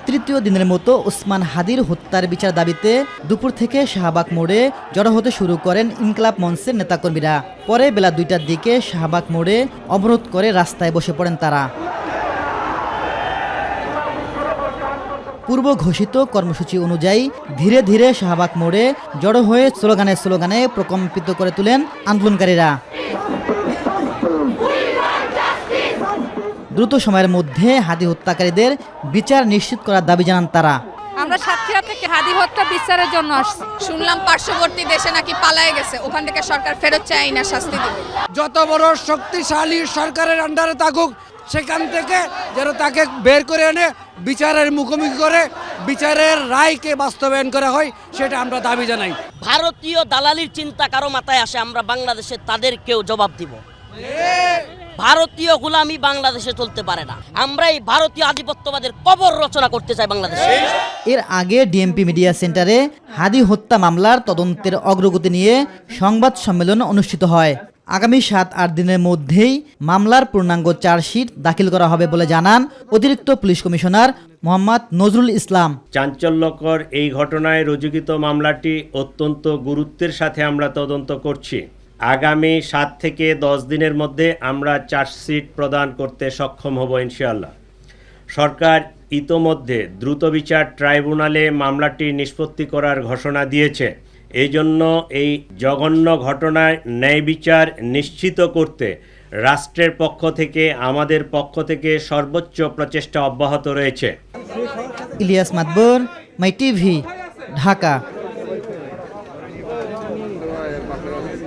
তৃতীয় দিনের মতো ওসমান হাদির হত্যার বিচার দাবিতে দুপুর থেকে শাহবাগ মোড়ে জড়ো হতে শুরু করেন ইনকিলাব মঞ্চের নেতাকর্মীরা। পরে বেলা 2টার দিকে শাহবাগ মোড়ে অবরোধ করে রাস্তায় বসে পড়েন তারা। পূর্ব ঘোষিত কর্মসূচি অনুযায়ী ধীরে ধীরে শাহবাগ মোড়ে জড়ো হয়ে স্লোগানে প্রকম্পিত করে তোলেন আন্দোলনকারীরা। দ্রুত সময়ের মধ্যে হাদি হত্যাকারীদের বিচার নিশ্চিত করার দাবি জানান তারা। আমরা সাতক্ষীরা থেকে হাদি হত্যা বিচারের জন্য আসছি। শুনলাম পার্শ্ববর্তী দেশে নাকি পালায়ে গেছে, ওখান থেকে সরকার ফেরত চায় না, শাস্তি দিবে। যত বড় শক্তিশালী সরকারের আন্ডারে থাকুক, সেখান থেকে যেন তাকে বের করে এনে বিচারের মুখোমুখি করে বিচারের রায়কে বাস্তবায়ন করা হয়, সেটা আমরা দাবি জানাই। ভারতীয় দালালির চিন্তা কারো মাথায় আসে, আমরা বাংলাদেশে তাদেরকেও জবাব দিব। ভারতীয় গোলামি বাংলাদেশে চলতে পারে না। আমরা এই ভারতীয় আধিপত্যবাদের কবর রচনা করতে চাই বাংলাদেশে। এর আগে ডিএমপি মিডিয়া সেন্টারে হাদি হত্যা মামলার তদন্তের অগ্রগতি নিয়ে সংবাদ সম্মেলন অনুষ্ঠিত হয়। আগামী 7-8 দিনের মধ্যেই মামলার পূর্ণাঙ্গ চার্জশিট দাখিল করা হবে বলে জানান অতিরিক্ত পুলিশ কমিশনার মোহাম্মদ নজরুল ইসলাম। চাঞ্চল্যকর এই ঘটনায় রুজুকৃত মামলাটি অত্যন্ত গুরুত্বের সাথে আমরা তদন্ত করছি। আগামী 7 থেকে 10 দিনের মধ্যে আমরা চার্জশিট প্রদান করতে সক্ষম হব ইনশাআল্লাহ। সরকার ইতোমধ্যে দ্রুত বিচার ট্রাইব্যুনালে মামলাটি নিষ্পত্তি করার ঘোষণা দিয়েছে। এই জন্য এই জঘন্য ঘটনার ন্যায় বিচার নিশ্চিত করতে রাষ্ট্রের পক্ষ থেকে, আমাদের পক্ষ থেকে সর্বোচ্চ প্রচেষ্টা অব্যাহত রয়েছে। ইলিয়াস মাতবর, মাই টিভি, ঢাকা।